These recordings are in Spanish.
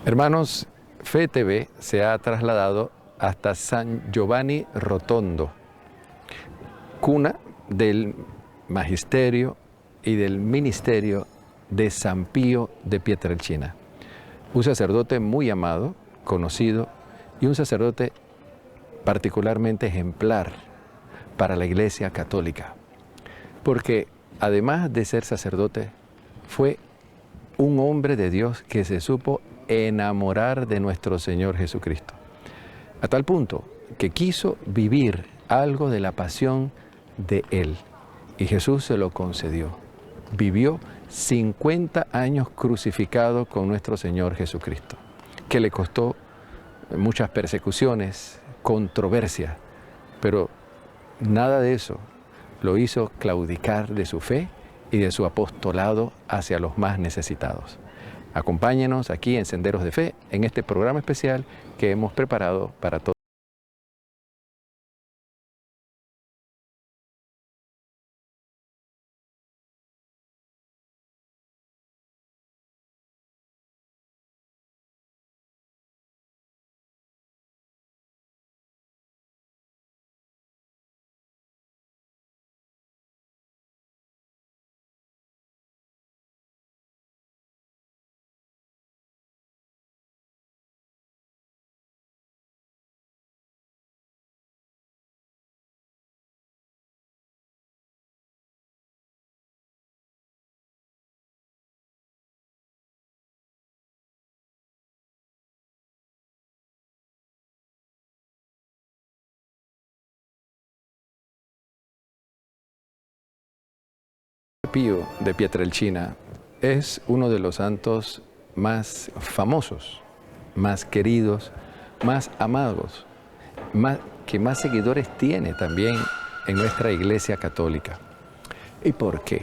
Hermanos, Fe TV se ha trasladado hasta San Giovanni Rotondo, cuna del magisterio y del ministerio de San Pío de Pietrelcina, un sacerdote muy amado, conocido y un sacerdote particularmente ejemplar para la Iglesia Católica, porque además de ser sacerdote, fue un hombre de Dios que se supo enamorar de nuestro Señor Jesucristo, a tal punto que quiso vivir algo de la pasión de Él, y Jesús se lo concedió. Vivió 50 años crucificado con nuestro Señor Jesucristo, que le costó muchas persecuciones, controversia, pero nada de eso lo hizo claudicar de su fe y de su apostolado hacia los más necesitados. Acompáñenos aquí en Senderos de Fe, en este programa especial que hemos preparado para todos. Pío de Pietrelcina es uno de los santos más famosos, más queridos, más amados, que más seguidores tiene también en nuestra Iglesia Católica. ¿Y por qué?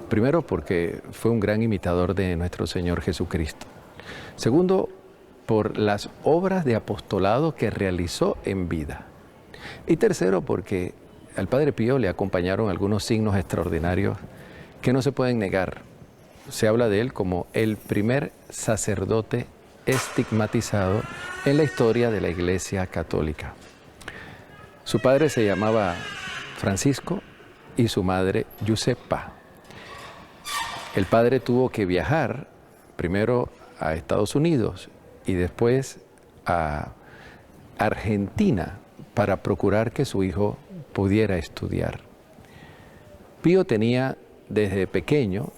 Primero, porque fue un gran imitador de nuestro Señor Jesucristo. Segundo, por las obras de apostolado que realizó en vida. Y tercero, porque al Padre Pío le acompañaron algunos signos extraordinarios que no se pueden negar. Se habla de él como el primer sacerdote estigmatizado en la historia de la Iglesia Católica. Su padre se llamaba Francisco y su madre Giuseppa. El padre tuvo que viajar primero a Estados Unidos y después a Argentina para procurar que su hijo pudiera estudiar. Pío tenía desde pequeño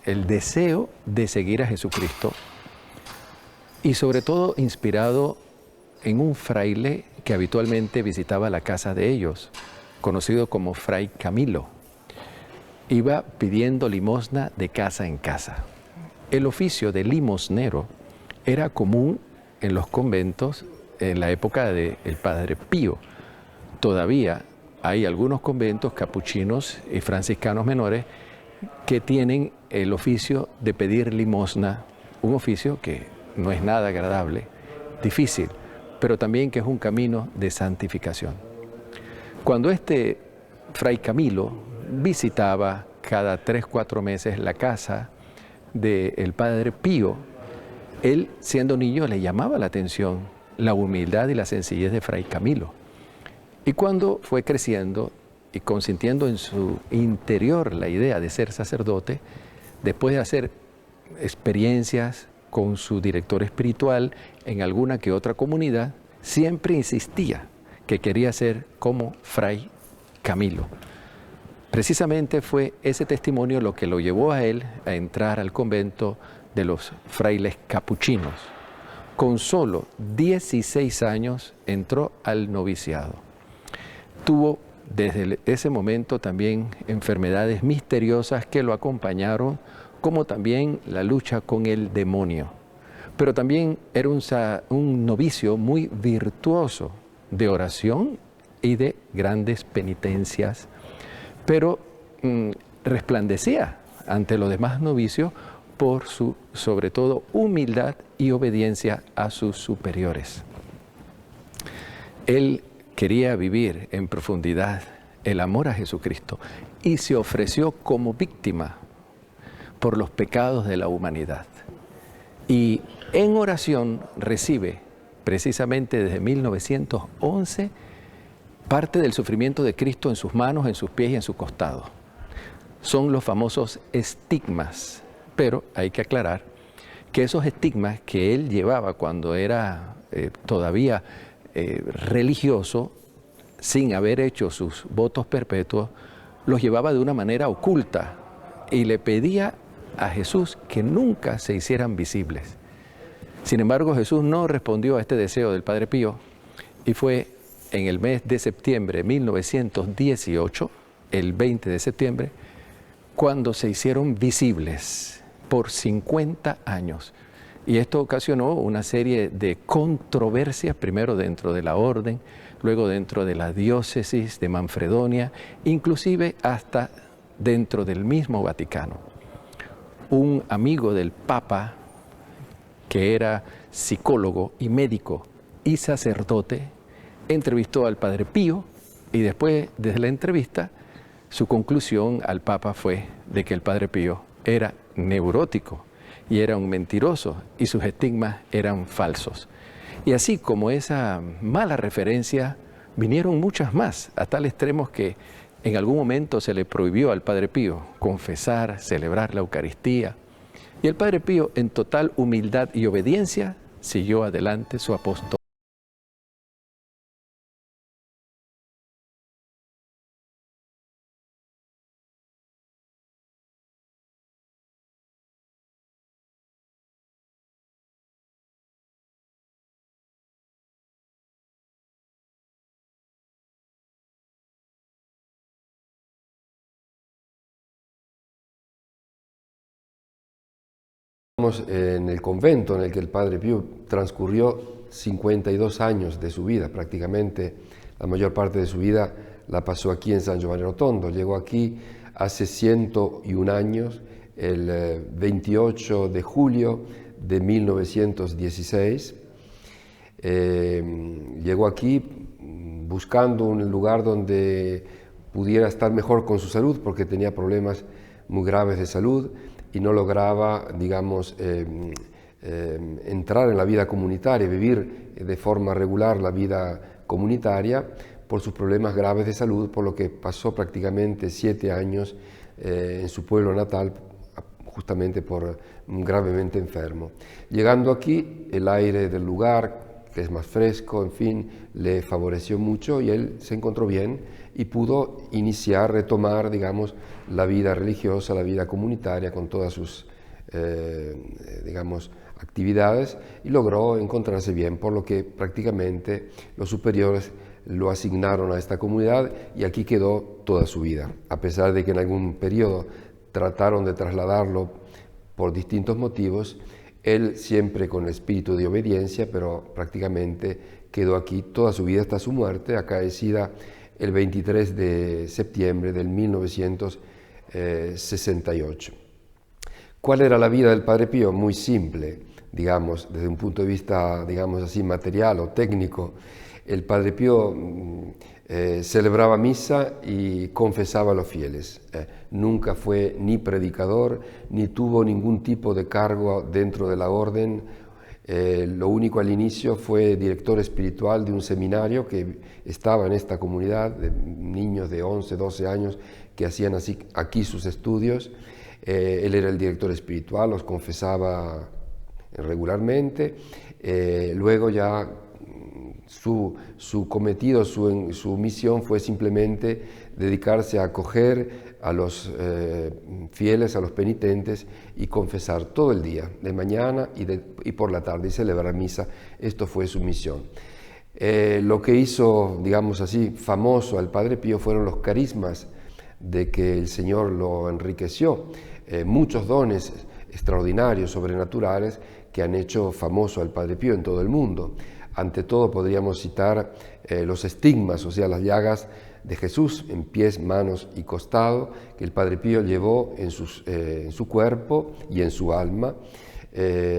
el deseo de seguir a Jesucristo y sobre todo inspirado en un fraile que habitualmente visitaba la casa de ellos, conocido como Fray Camilo. Iba pidiendo limosna de casa en casa. El oficio de limosnero era común en los conventos en la época del Padre Pío. Todavía hay algunos conventos capuchinos y franciscanos menores que tienen el oficio de pedir limosna, un oficio que no es nada agradable, difícil, pero también que es un camino de santificación. Cuando este Fray Camilo visitaba cada 3-4 meses la casa del Padre Pío, él, siendo niño, le llamaba la atención la humildad y la sencillez de Fray Camilo. Y cuando fue creciendo y consintiendo en su interior la idea de ser sacerdote, después de hacer experiencias con su director espiritual en alguna que otra comunidad, siempre insistía que quería ser como Fray Camilo. Precisamente fue ese testimonio lo que lo llevó a él a entrar al convento de los frailes capuchinos. Con solo 16 años entró al noviciado. Tuvo desde ese momento también enfermedades misteriosas que lo acompañaron, como también la lucha con el demonio. Pero también era un novicio muy virtuoso de oración y de grandes penitencias, pero resplandecía ante los demás novicios por su, sobre todo, humildad y obediencia a sus superiores. Él quería vivir en profundidad el amor a Jesucristo y se ofreció como víctima por los pecados de la humanidad. Y en oración recibe, precisamente desde 1911, parte del sufrimiento de Cristo en sus manos, en sus pies y en su costado. Son los famosos estigmas, pero hay que aclarar que esos estigmas que él llevaba cuando era todavía religioso, sin haber hecho sus votos perpetuos, los llevaba de una manera oculta y le pedía a Jesús que nunca se hicieran visibles. Sin embargo, Jesús no respondió a este deseo del Padre Pío y fue en el mes de septiembre de 1918, el 20 de septiembre, cuando se hicieron visibles por 50 años. Y esto ocasionó una serie de controversias, primero dentro de la orden, luego dentro de la diócesis de Manfredonia, inclusive hasta dentro del mismo Vaticano. Un amigo del Papa, que era psicólogo y médico y sacerdote, entrevistó al Padre Pío y después de la entrevista su conclusión al Papa fue de que el Padre Pío era neurótico y era un mentiroso y sus estigmas eran falsos. Y así como esa mala referencia, vinieron muchas más, a tal extremo que en algún momento se le prohibió al Padre Pío confesar, celebrar la Eucaristía. Y el Padre Pío, en total humildad y obediencia, siguió adelante su apostolado. Estamos en el convento en el que el Padre Pío transcurrió 52 años de su vida, prácticamente la mayor parte de su vida la pasó aquí en San Giovanni Rotondo. Llegó aquí hace 101 años, el 28 de julio de 1916. Llegó aquí buscando un lugar donde pudiera estar mejor con su salud, porque tenía problemas muy graves de salud y no lograba, digamos, entrar en la vida comunitaria, vivir de forma regular la vida comunitaria por sus problemas graves de salud, por lo que pasó prácticamente 7 años en su pueblo natal, justamente por gravemente enfermo. Llegando aquí, el aire del lugar, que es más fresco, en fin, le favoreció mucho y él se encontró bien y pudo iniciar, retomar, digamos, la vida religiosa, la vida comunitaria con todas sus, digamos, actividades y logró encontrarse bien, por lo que prácticamente los superiores lo asignaron a esta comunidad y aquí quedó toda su vida, a pesar de que en algún periodo trataron de trasladarlo por distintos motivos. Él siempre con el espíritu de obediencia, pero prácticamente quedó aquí toda su vida hasta su muerte, acaecida el 23 de septiembre del 1968. ¿Cuál era la vida del Padre Pío? Muy simple, digamos, desde un punto de vista, digamos así, material o técnico. El Padre Pío celebraba misa y confesaba a los fieles. Nunca fue ni predicador, ni tuvo ningún tipo de cargo dentro de la orden. Lo único al inicio fue director espiritual de un seminario que estaba en esta comunidad, de niños de 11, 12 años que hacían así, aquí sus estudios. Él era el director espiritual, los confesaba regularmente. Luego ya su cometido, su misión fue simplemente dedicarse a acoger a los fieles, a los penitentes y confesar todo el día, de mañana y por la tarde, y celebrar misa. Esto fue su misión. Lo que hizo, digamos así, famoso al Padre Pío fueron los carismas de que el Señor lo enriqueció. Muchos dones extraordinarios, sobrenaturales, que han hecho famoso al Padre Pío en todo el mundo. Ante todo podríamos citar los estigmas, o sea, las llagas de Jesús en pies, manos y costado, que el Padre Pío llevó en su cuerpo y en su alma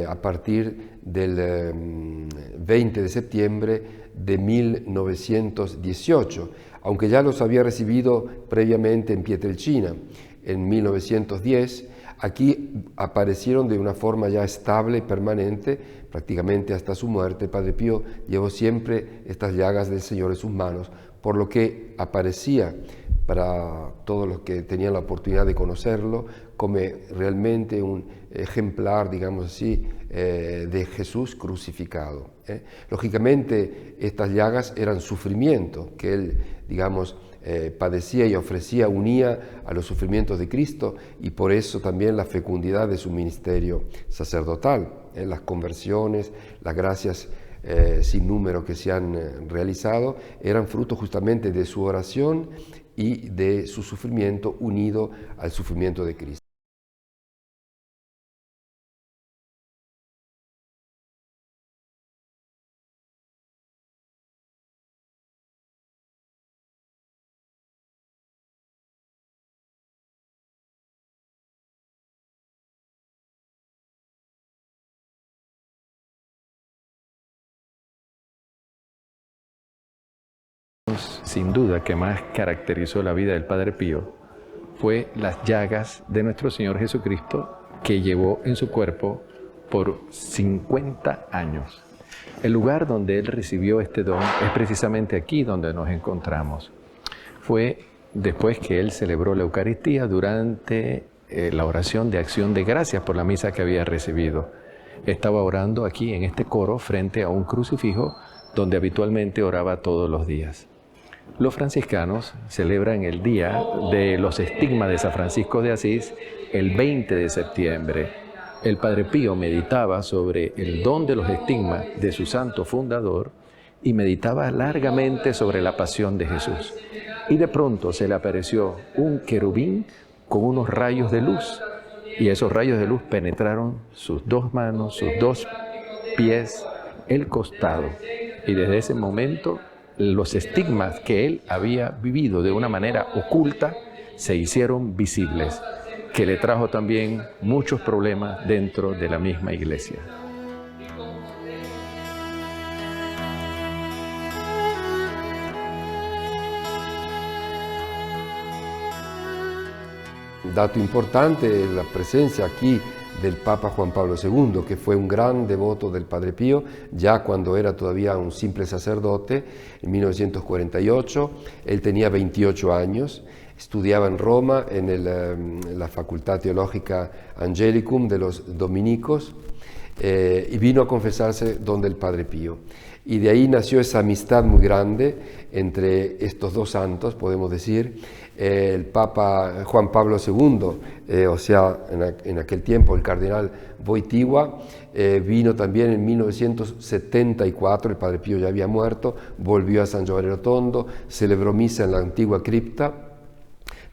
a partir del 20 de septiembre de 1918, aunque ya los había recibido previamente en Pietrelcina en 1910, Aquí aparecieron de una forma ya estable y permanente, prácticamente hasta su muerte. El Padre Pío llevó siempre estas llagas del Señor en sus manos, por lo que aparecía para todos los que tenían la oportunidad de conocerlo como realmente un ejemplar, digamos así, de Jesús crucificado. Lógicamente, estas llagas eran sufrimiento que él, digamos, padecía y ofrecía, unía a los sufrimientos de Cristo, y por eso también la fecundidad de su ministerio sacerdotal, las conversiones, las gracias sin número que se han realizado, eran fruto justamente de su oración y de su sufrimiento unido al sufrimiento de Cristo. Sin duda que más caracterizó la vida del Padre Pío fue las llagas de nuestro Señor Jesucristo que llevó en su cuerpo por 50 años. El lugar donde él recibió este don es precisamente aquí donde nos encontramos. Fue después que él celebró la Eucaristía durante la oración de acción de gracias por la misa que había recibido. Estaba orando aquí en este coro frente a un crucifijo donde habitualmente oraba todos los días. Los franciscanos celebran el día de los estigmas de San Francisco de Asís el 20 de septiembre. El Padre Pío meditaba sobre el don de los estigmas de su santo fundador y meditaba largamente sobre la pasión de Jesús. Y de pronto se le apareció un querubín con unos rayos de luz, y esos rayos de luz penetraron sus dos manos, sus dos pies, el costado. Y desde ese momento los estigmas que él había vivido de una manera oculta se hicieron visibles, que le trajo también muchos problemas dentro de la misma iglesia. Dato importante es la presencia aquí del Papa Juan Pablo II, que fue un gran devoto del Padre Pío, ya cuando era todavía un simple sacerdote, en 1948. Él tenía 28 años, estudiaba en Roma, en la Facultad Teológica Angelicum de los dominicos, y vino a confesarse donde el Padre Pío. Y de ahí nació esa amistad muy grande entre estos dos santos, podemos decir. El Papa Juan Pablo II, o sea, en aquel tiempo el cardenal Wojtyła, vino también en 1974, el Padre Pío ya había muerto, volvió a San Giovanni Rotondo, celebró misa en la antigua cripta,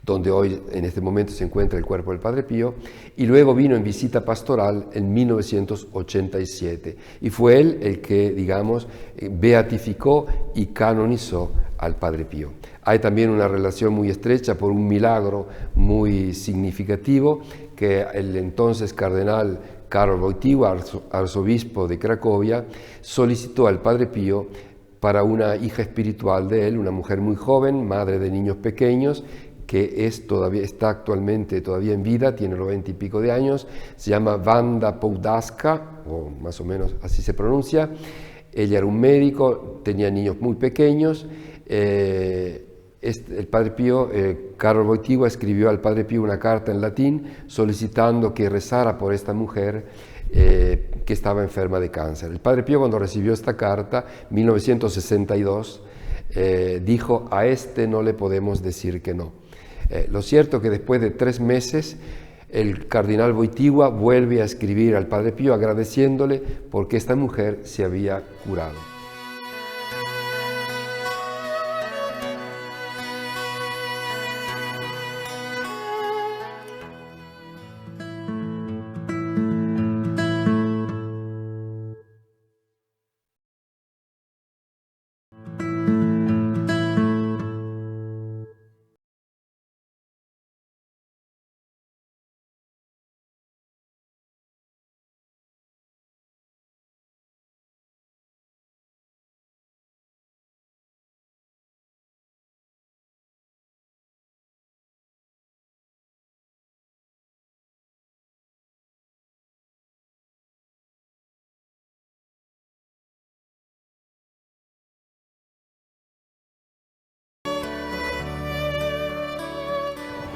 donde hoy en este momento se encuentra el cuerpo del Padre Pío, y luego vino en visita pastoral en 1987. Y fue él el que, digamos, beatificó y canonizó al Padre Pío. Hay también una relación muy estrecha por un milagro muy significativo que el entonces cardenal Karol Wojtyła, arzobispo de Cracovia, solicitó al Padre Pío para una hija espiritual de él, una mujer muy joven, madre de niños pequeños, que está actualmente todavía en vida, tiene 90 y pico de años, se llama Wanda Połdawska, o más o menos así se pronuncia. Ella era un médico, tenía niños muy pequeños. El Padre Pío, Karol Wojtyła, escribió al Padre Pío una carta en latín solicitando que rezara por esta mujer que estaba enferma de cáncer. El Padre Pío, cuando recibió esta carta, 1962, dijo: a este no le podemos decir que no. Lo cierto es que después de 3 meses el cardenal Wojtyła vuelve a escribir al Padre Pío agradeciéndole porque esta mujer se había curado.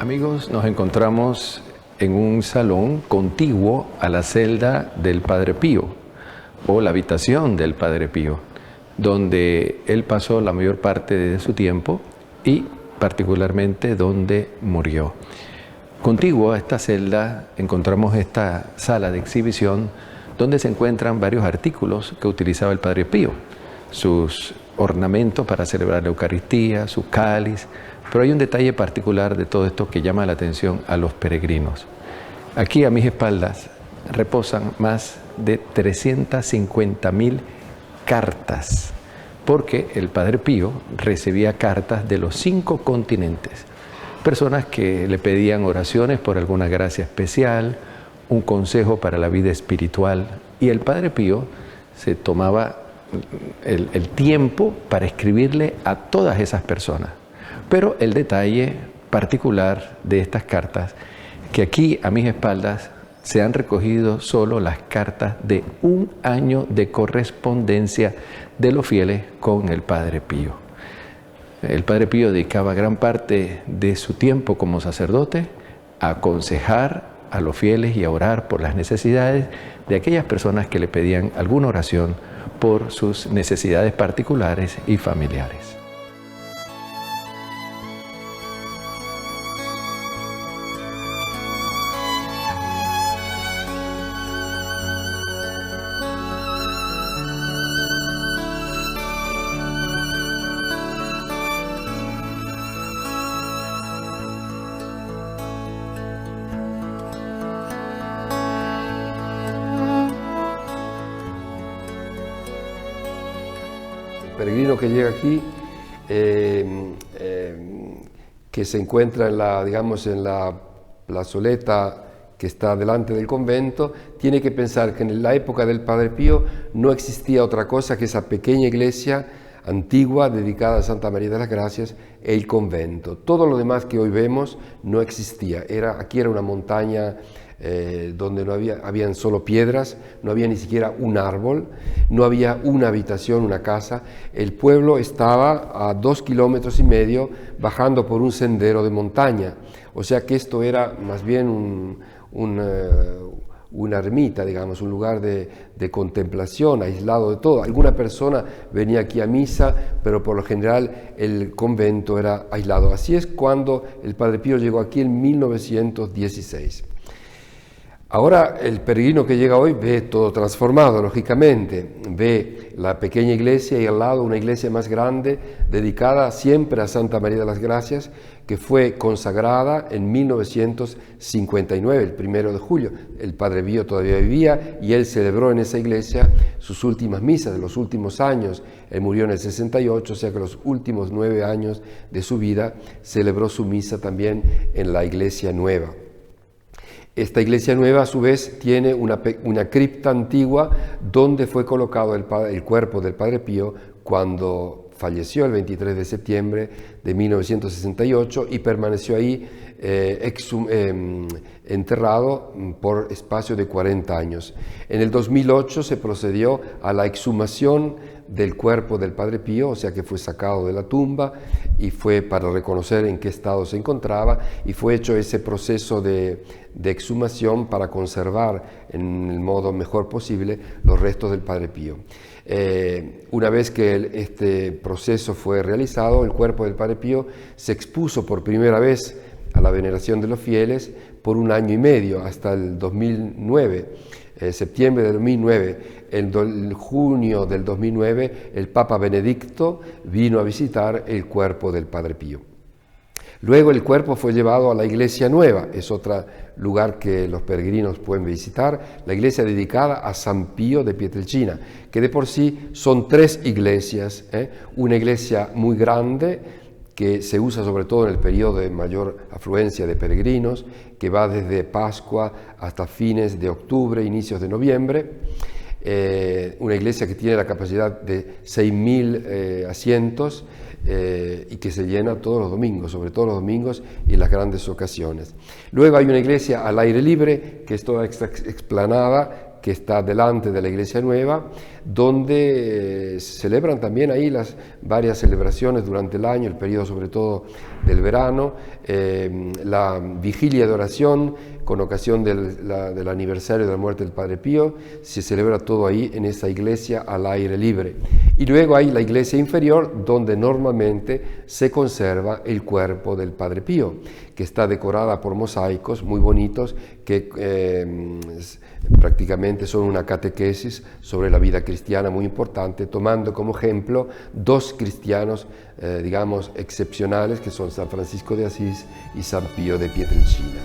Amigos, nos encontramos en un salón contiguo a la celda del Padre Pío, o la habitación del Padre Pío, donde él pasó la mayor parte de su tiempo y particularmente donde murió. Contiguo a esta celda encontramos esta sala de exhibición donde se encuentran varios artículos que utilizaba el Padre Pío, sus ornamentos para celebrar la Eucaristía, su cáliz, pero hay un detalle particular de todo esto que llama la atención a los peregrinos. Aquí a mis espaldas reposan más de 350.000 cartas, porque el Padre Pío recibía cartas de los 5 continentes, personas que le pedían oraciones por alguna gracia especial, un consejo para la vida espiritual, y el Padre Pío se tomaba el tiempo para escribirle a todas esas personas. Pero el detalle particular de estas cartas, que aquí a mis espaldas se han recogido solo las cartas de 1 año de correspondencia de los fieles con el Padre Pío. El Padre Pío dedicaba gran parte de su tiempo como sacerdote a aconsejar a los fieles y a orar por las necesidades de aquellas personas que le pedían alguna oración por sus necesidades particulares y familiares. Peregrino que llega aquí, que se encuentra en la plazoleta que está delante del convento, tiene que pensar que en la época del Padre Pío no existía otra cosa que esa pequeña iglesia antigua dedicada a Santa María de las Gracias e el convento. Todo lo demás que hoy vemos no existía. Aquí era una montaña donde habían solo piedras, no había ni siquiera un árbol, no había una habitación, una casa. El pueblo estaba a 2,5 kilómetros bajando por un sendero de montaña. O sea que esto era más bien una ermita, digamos, un lugar de contemplación, aislado de todo. Alguna persona venía aquí a misa, pero por lo general el convento era aislado. Así es cuando el Padre Pío llegó aquí en 1916. Ahora el peregrino que llega hoy ve todo transformado, lógicamente. Ve la pequeña iglesia y al lado una iglesia más grande, dedicada siempre a Santa María de las Gracias, que fue consagrada en 1959, el 1 de julio. El Padre Pío todavía vivía y él celebró en esa iglesia sus últimas misas de los últimos años. Él murió en el 68, o sea que los últimos 9 años de su vida celebró su misa también en la iglesia nueva. Esta iglesia nueva, a su vez, tiene una cripta antigua donde fue colocado el cuerpo del Padre Pío cuando falleció el 23 de septiembre de 1968 y permaneció ahí enterrado por espacio de 40 años. En el 2008 se procedió a la exhumación del cuerpo del Padre Pío, o sea que fue sacado de la tumba y fue para reconocer en qué estado se encontraba, y fue hecho ese proceso de exhumación para conservar en el modo mejor posible los restos del Padre Pío. Una vez que este proceso fue realizado, el cuerpo del Padre Pío se expuso por primera vez a la veneración de los fieles por 1 año y medio, hasta el 2009, septiembre del 2009. En junio del 2009, el Papa Benedicto vino a visitar el cuerpo del Padre Pío. Luego el cuerpo fue llevado a la iglesia nueva, es otro lugar que los peregrinos pueden visitar, la iglesia dedicada a San Pío de Pietrelcina, que de por sí son 3 iglesias, una iglesia muy grande, que se usa sobre todo en el periodo de mayor afluencia de peregrinos, que va desde Pascua hasta fines de octubre, inicios de noviembre. Una iglesia que tiene la capacidad de 6.000 asientos y que se llena todos los domingos, sobre todo los domingos y en las grandes ocasiones. Luego hay una iglesia al aire libre, que es toda explanada, que está delante de la Iglesia Nueva, donde se celebran también ahí las varias celebraciones durante el año, el periodo sobre todo del verano, la vigilia de oración con ocasión del aniversario de la muerte del Padre Pío, se celebra todo ahí en esa iglesia al aire libre. Y luego hay la iglesia inferior, donde normalmente se conserva el cuerpo del Padre Pío, que está decorada por mosaicos muy bonitos que prácticamente son una catequesis sobre la vida cristiana muy importante, tomando como ejemplo dos cristianos, digamos, excepcionales, que son San Francisco de Asís y San Pío de Pietrelcina.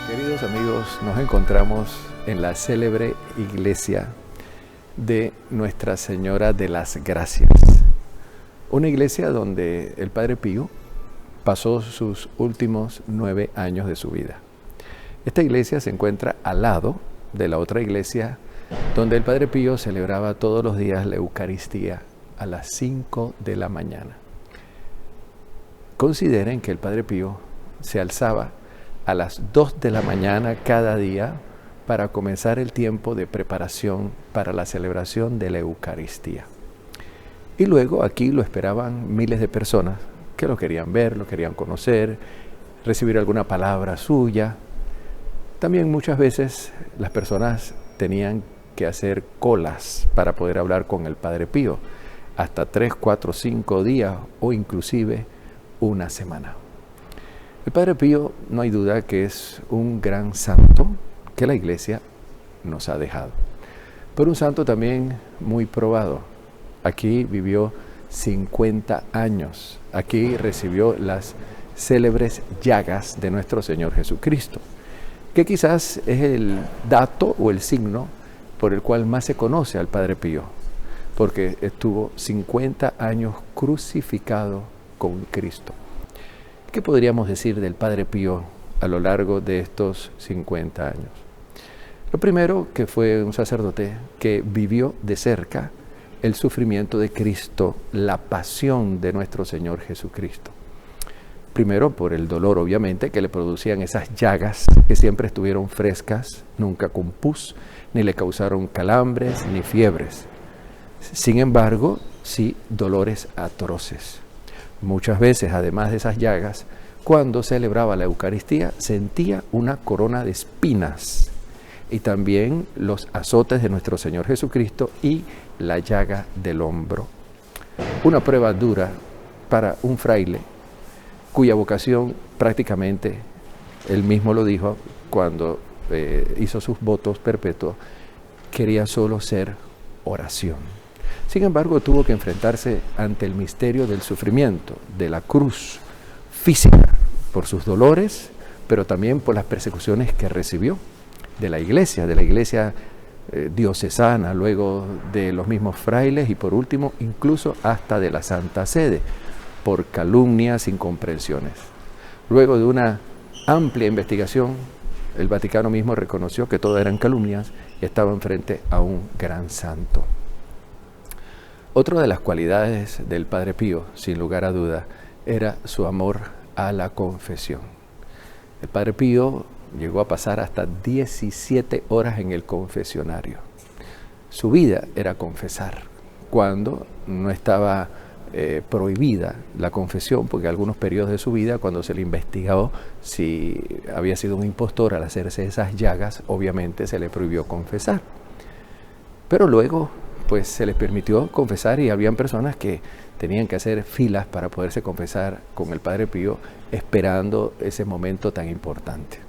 Queridos amigos, nos encontramos en la célebre iglesia de Nuestra Señora de las Gracias, una iglesia donde el Padre Pío pasó sus últimos 9 años de su vida. Esta iglesia se encuentra al lado de la otra iglesia donde el Padre Pío celebraba todos los días la Eucaristía a las 5 de la mañana. Consideren que el Padre Pío se alzaba a las 2 de la mañana cada día para comenzar el tiempo de preparación para la celebración de la Eucaristía. Y luego aquí lo esperaban miles de personas que lo querían ver, lo querían conocer, recibir alguna palabra suya. También muchas veces las personas tenían que hacer colas para poder hablar con el Padre Pío, hasta 3, 4, 5 días o inclusive una semana. El Padre Pío no hay duda que es un gran santo que la Iglesia nos ha dejado, pero un santo también muy probado. Aquí vivió 50 años, aquí recibió las célebres llagas de nuestro Señor Jesucristo, que quizás es el dato o el signo por el cual más se conoce al Padre Pío, porque estuvo 50 años crucificado con Cristo. ¿Qué podríamos decir del Padre Pío a lo largo de estos 50 años? Lo primero, que fue un sacerdote que vivió de cerca el sufrimiento de Cristo, la pasión de nuestro Señor Jesucristo. Primero por el dolor, obviamente, que le producían esas llagas que siempre estuvieron frescas, nunca con pus, ni le causaron calambres ni fiebres. Sin embargo, sí dolores atroces. Muchas veces, además de esas llagas, cuando celebraba la Eucaristía, sentía una corona de espinas y también los azotes de nuestro Señor Jesucristo y la llaga del hombro. Una prueba dura para un fraile cuya vocación prácticamente, él mismo lo dijo cuando hizo sus votos perpetuos, quería solo ser oración. Sin embargo, tuvo que enfrentarse ante el misterio del sufrimiento, de la cruz física, por sus dolores, pero también por las persecuciones que recibió de la iglesia diocesana, luego de los mismos frailes y por último incluso hasta de la Santa Sede, por calumnias, incomprensiones. Luego de una amplia investigación, el Vaticano mismo reconoció que todo eran calumnias y estaban frente a un gran santo. Otra de las cualidades del Padre Pío, sin lugar a duda, era su amor a la confesión. El Padre Pío llegó a pasar hasta 17 horas en el confesionario. Su vida era confesar, cuando no estaba prohibida la confesión, porque algunos periodos de su vida, cuando se le investigó si había sido un impostor al hacerse esas llagas, obviamente se le prohibió confesar. Pero luego pues se les permitió confesar y habían personas que tenían que hacer filas para poderse confesar con el Padre Pío, esperando ese momento tan importante.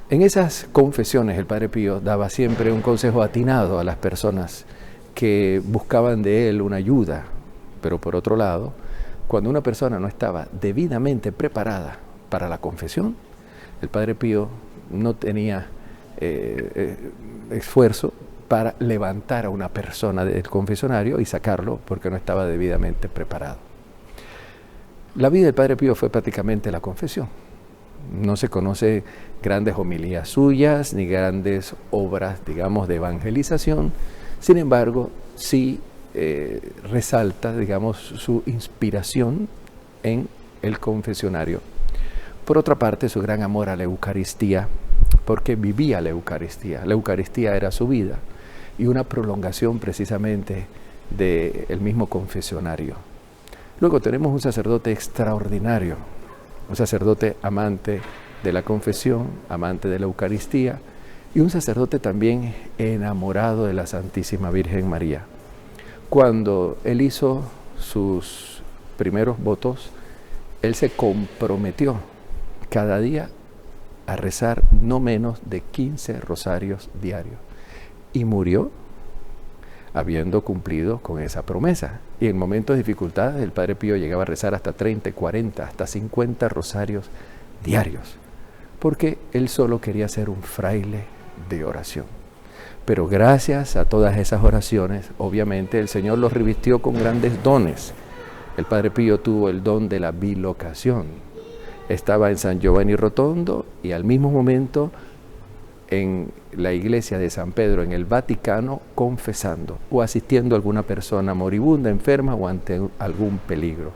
En esas confesiones el Padre Pío daba siempre un consejo atinado a las personas que buscaban de él una ayuda, pero por otro lado, cuando una persona no estaba debidamente preparada para la confesión, el Padre Pío no tenía esfuerzo para levantar a una persona del confesionario y sacarlo porque no estaba debidamente preparado. La vida del Padre Pío fue prácticamente la confesión. No se conoce grandes homilías suyas ni grandes obras, digamos, de evangelización. Sin embargo, sí resalta, digamos, su inspiración en el confesionario. Por otra parte, su gran amor a la Eucaristía, porque vivía la Eucaristía. La Eucaristía era su vida y una prolongación precisamente del mismo confesionario. Luego tenemos un sacerdote extraordinario, un sacerdote amante de la confesión, amante de la Eucaristía, y un sacerdote también enamorado de la Santísima Virgen María. Cuando él hizo sus primeros votos, él se comprometió cada día a rezar no menos de 15 rosarios diarios y murió habiendo cumplido con esa promesa. Y en momentos de dificultad el Padre Pío llegaba a rezar hasta 30, 40, hasta 50 rosarios diarios, porque él solo quería ser un fraile de oración. Pero gracias a todas esas oraciones, obviamente el Señor los revistió con grandes dones. El Padre Pío tuvo el don de la bilocación. Estaba en San Giovanni Rotondo y al mismo momento en la iglesia de San Pedro en el Vaticano confesando o asistiendo a alguna persona moribunda, enferma o ante algún peligro.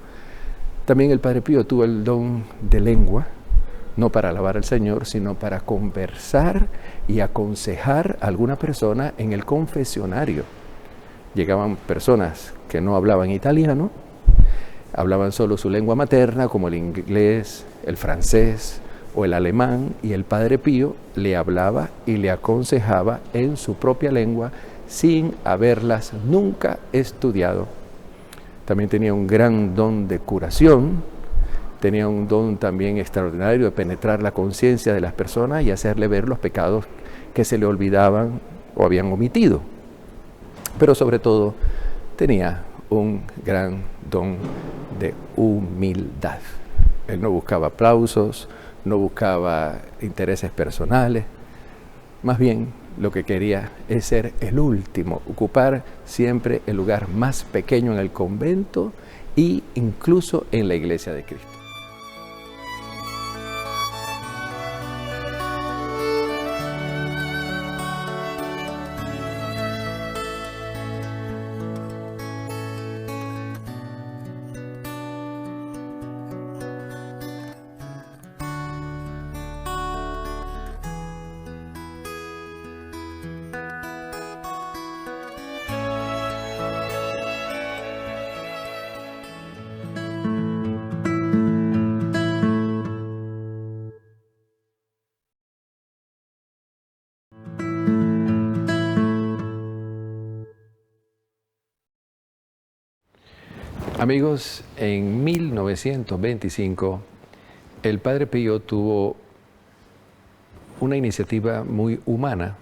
También el Padre Pío tuvo el don de lengua, no para alabar al Señor, sino para conversar y aconsejar a alguna persona en el confesionario. Llegaban personas que no hablaban italiano, hablaban solo su lengua materna, como el inglés, el francés o el alemán, y el Padre Pío le hablaba y le aconsejaba en su propia lengua sin haberlas nunca estudiado. También tenía un gran don de curación, tenía un don también extraordinario de penetrar la conciencia de las personas y hacerle ver los pecados que se le olvidaban o habían omitido. Pero sobre todo tenía un gran don de humildad. Él no buscaba aplausos, no buscaba intereses personales, más bien lo que quería es ser el último, ocupar siempre el lugar más pequeño en el convento e incluso en la iglesia de Cristo. Amigos, en 1925 el Padre Pío tuvo una iniciativa muy humana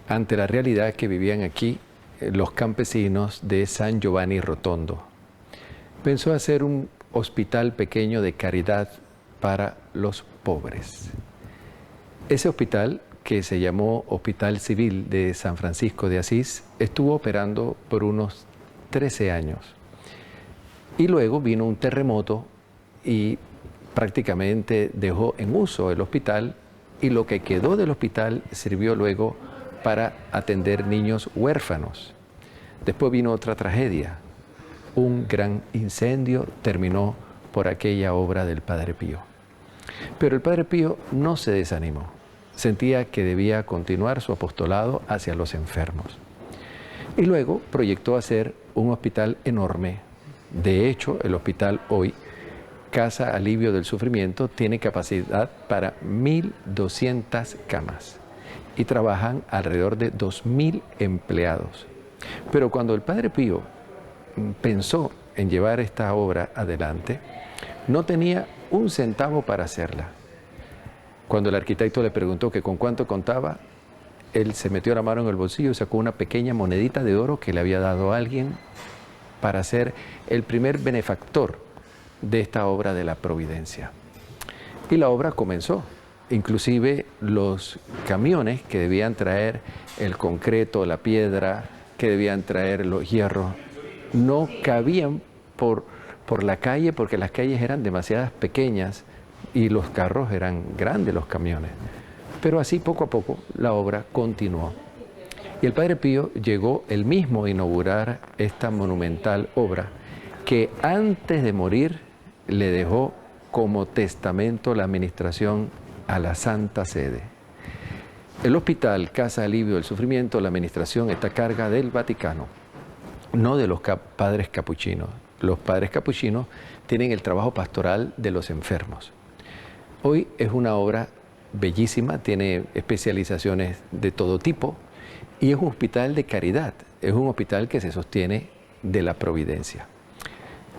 ante la realidad que vivían aquí los campesinos de San Giovanni Rotondo. Pensó hacer un hospital pequeño de caridad para los pobres. Ese hospital, que se llamó Hospital Civil de San Francisco de Asís, estuvo operando por unos 13 años. Y luego vino un terremoto y prácticamente dejó en uso el hospital, y lo que quedó del hospital sirvió luego para atender niños huérfanos. Después vino otra tragedia. Un gran incendio terminó por aquella obra del Padre Pío. Pero el Padre Pío no se desanimó. Sentía que debía continuar su apostolado hacia los enfermos. Y luego proyectó hacer un hospital enorme. De hecho, el hospital hoy, Casa Alivio del Sufrimiento, tiene capacidad para 1.200 camas y trabajan alrededor de 2.000 empleados. Pero cuando el Padre Pío pensó en llevar esta obra adelante, no tenía un centavo para hacerla. Cuando el arquitecto le preguntó que con cuánto contaba, él se metió la mano en el bolsillo y sacó una pequeña monedita de oro que le había dado a alguien para ser el primer benefactor de esta obra de la providencia. Y la obra comenzó. inclusive los camiones que debían traer el concreto, la piedra, que debían traer los hierros, no cabían por la calle porque las calles eran demasiadas pequeñas y los carros eran grandes, los camiones. Pero así poco a poco la obra continuó. Y el Padre Pío llegó él mismo a inaugurar esta monumental obra que antes de morir le dejó como testamento la administración a la Santa Sede. El hospital Casa Alivio del Sufrimiento, la administración está a cargo del Vaticano, no de los padres capuchinos. Los padres capuchinos tienen el trabajo pastoral de los enfermos. Hoy es una obra bellísima, tiene especializaciones de todo tipo y es un hospital de caridad, es un hospital que se sostiene de la providencia.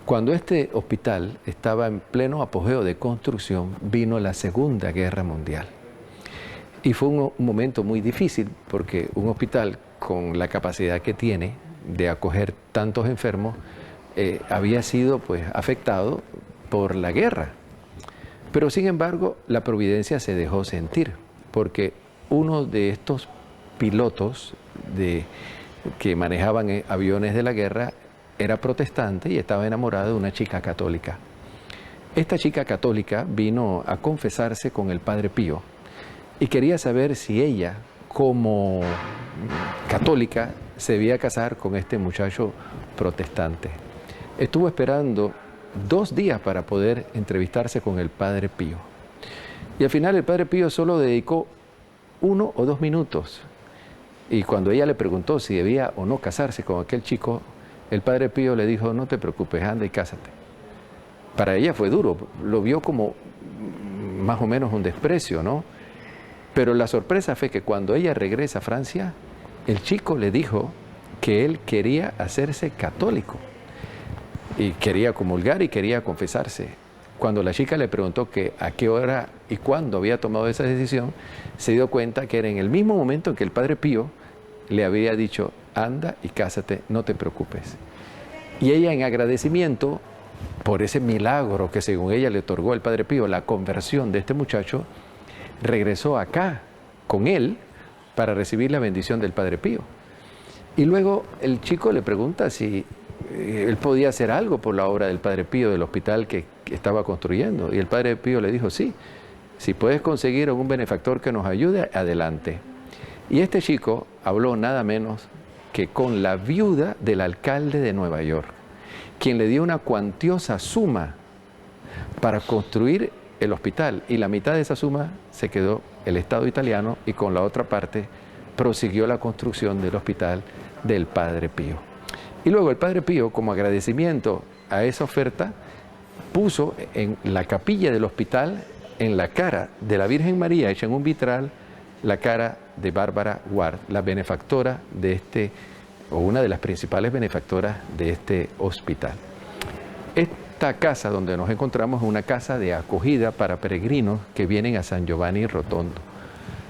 Cuando este hospital estaba en pleno apogeo de construcción, vino la Segunda Guerra Mundial. Y fue un momento muy difícil porque un hospital con la capacidad que tiene de acoger tantos enfermos había sido pues, afectado por la guerra. Pero sin embargo, la providencia se dejó sentir porque uno de estos pilotos que manejaban aviones de la guerra era protestante y estaba enamorado de una chica católica. Esta chica católica vino a confesarse con el Padre Pío y quería saber si ella, como católica, se debía casar con este muchacho protestante. Estuvo esperando 2 días para poder entrevistarse con el Padre Pío. Y al final el Padre Pío solo dedicó 1 o 2 minutos. Y cuando ella le preguntó si debía o no casarse con aquel chico, el Padre Pío le dijo, no te preocupes, anda y cásate. Para ella fue duro, lo vio como más o menos un desprecio, ¿no? Pero la sorpresa fue que cuando ella regresa a Francia, el chico le dijo que él quería hacerse católico y quería comulgar y quería confesarse. Cuando la chica le preguntó que a qué hora y cuándo había tomado esa decisión, se dio cuenta que era en el mismo momento en que el Padre Pío le había dicho, anda y cásate, no te preocupes. Y ella, en agradecimiento por ese milagro que según ella le otorgó el Padre Pío, la conversión de este muchacho, regresó acá con él para recibir la bendición del Padre Pío. Y luego el chico le pregunta si él podía hacer algo por la obra del Padre Pío, del hospital que estaba construyendo. Y el Padre Pío le dijo, sí, si puedes conseguir algún benefactor que nos ayude, adelante. Y este chico habló nada menos que con la viuda del alcalde de Nueva York, quien le dio una cuantiosa suma para construir el hospital. Y la mitad de esa suma se quedó el Estado italiano y con la otra parte prosiguió la construcción del hospital del Padre Pío. Y luego el Padre Pío, como agradecimiento a esa oferta, puso en la capilla del hospital, en la cara de la Virgen María, hecha en un vitral, la cara de Bárbara Ward, la benefactora de este, o una de las principales benefactoras de este hospital. Esta casa donde nos encontramos es una casa de acogida para peregrinos que vienen a San Giovanni Rotondo.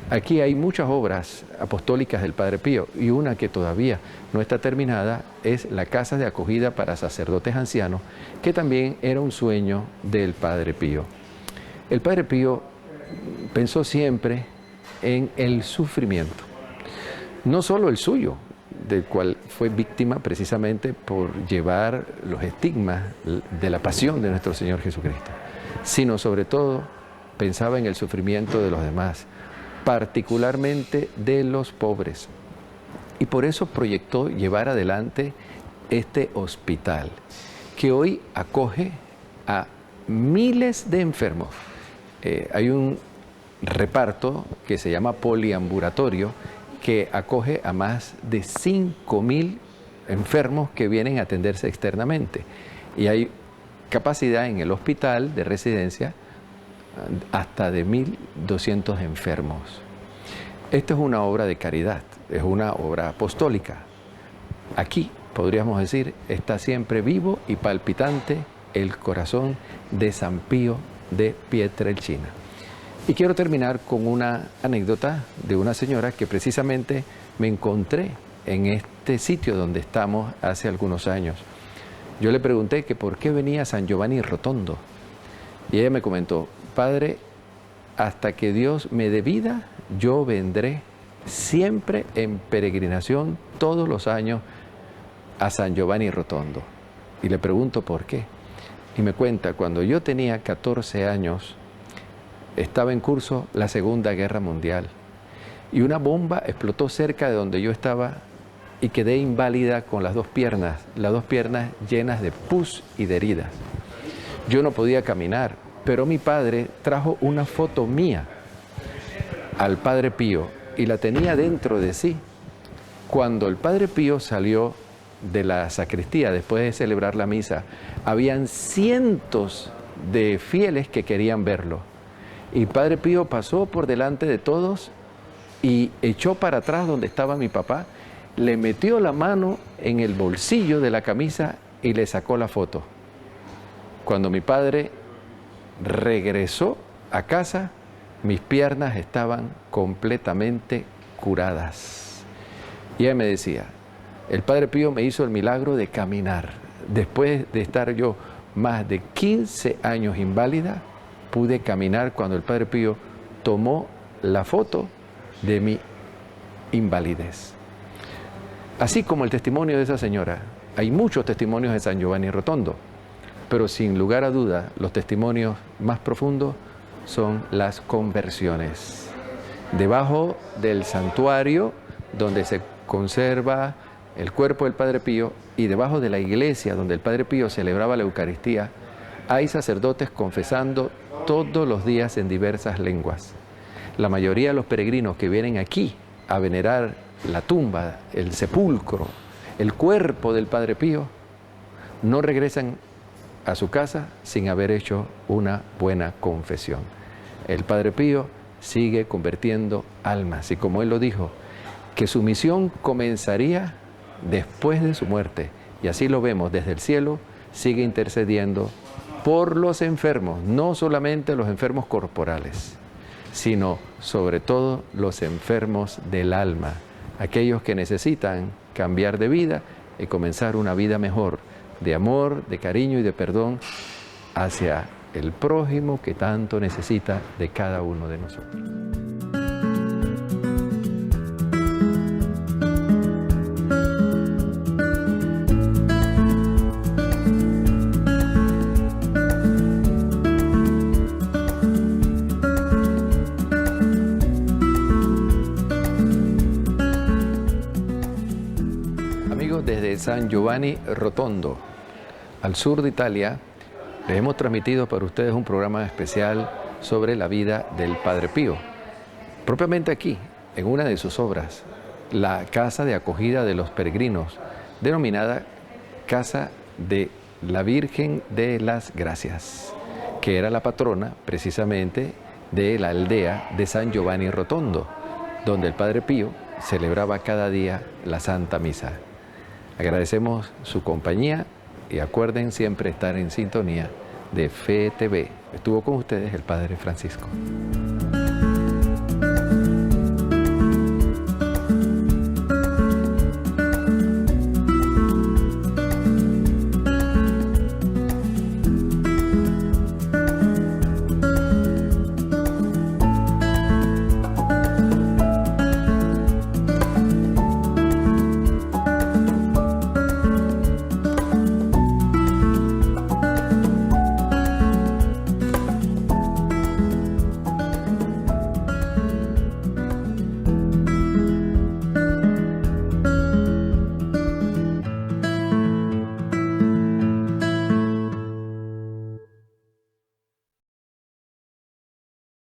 Aquí hay muchas obras apostólicas del Padre Pío y una que todavía no está terminada es la casa de acogida para sacerdotes ancianos, que también era un sueño del Padre Pío. El Padre Pío pensó siempre en el sufrimiento, no solo el suyo, del cual fue víctima precisamente por llevar los estigmas de la pasión de nuestro Señor Jesucristo, sino sobre todo pensaba en el sufrimiento de los demás, particularmente de los pobres. Y por eso proyectó llevar adelante este hospital, que hoy acoge a miles de enfermos. Hay un reparto que se llama poliambulatorio, que acoge a más de 5.000 enfermos que vienen a atenderse externamente. Y hay capacidad en el hospital de residencia hasta de 1.200 enfermos. Esta es una obra de caridad, es una obra apostólica. Aquí, podríamos decir, está siempre vivo y palpitante el corazón de San Pío de Pietrelcina. Y quiero terminar con una anécdota de una señora que precisamente me encontré en este sitio donde estamos hace algunos años. Yo le pregunté que por qué venía a San Giovanni Rotondo. Y ella me comentó, padre, hasta que Dios me dé vida, yo vendré siempre en peregrinación todos los años a San Giovanni Rotondo. Y le pregunto por qué. Y me cuenta, cuando yo tenía 14 años, estaba en curso la Segunda Guerra Mundial. Y una bomba explotó cerca de donde yo estaba y quedé inválida con las dos piernas llenas de pus y de heridas. Yo no podía caminar, pero mi padre trajo una foto mía al Padre Pío y la tenía dentro de sí. Cuando el Padre Pío salió de la sacristía después de celebrar la misa, habían cientos de fieles que querían verlo. Y Padre Pío pasó por delante de todos y echó para atrás donde estaba mi papá, le metió la mano en el bolsillo de la camisa y le sacó la foto. Cuando mi padre regresó a casa, mis piernas estaban completamente curadas. Y él me decía, el Padre Pío me hizo el milagro de caminar. Después de estar yo más de 15 años inválida, pude caminar cuando el Padre Pío tomó la foto de mi invalidez. Así como el testimonio de esa señora, hay muchos testimonios de San Giovanni Rotondo, pero sin lugar a duda, los testimonios más profundos son las conversiones. Debajo del santuario donde se conserva el cuerpo del Padre Pío y debajo de la iglesia donde el Padre Pío celebraba la Eucaristía, hay sacerdotes confesando todos los días en diversas lenguas. La mayoría de los peregrinos que vienen aquí a venerar la tumba, el sepulcro, el cuerpo del Padre Pío, no regresan a su casa sin haber hecho una buena confesión. El Padre Pío sigue convirtiendo almas y, como él lo dijo, que su misión comenzaría después de su muerte, y así lo vemos desde el cielo, sigue intercediendo por los enfermos, no solamente los enfermos corporales, sino sobre todo los enfermos del alma, aquellos que necesitan cambiar de vida y comenzar una vida mejor, de amor, de cariño y de perdón hacia el prójimo que tanto necesita de cada uno de nosotros. Desde San Giovanni Rotondo, al sur de Italia, les hemos transmitido para ustedes un programa especial sobre la vida del Padre Pío. Propiamente aquí, en una de sus obras, la Casa de Acogida de los Peregrinos, denominada Casa de la Virgen de las Gracias, que era la patrona precisamente de la aldea de San Giovanni Rotondo, donde el Padre Pío celebraba cada día la Santa Misa. Agradecemos su compañía y acuerden siempre estar en sintonía de Fe TV. Estuvo con ustedes el Padre Francisco.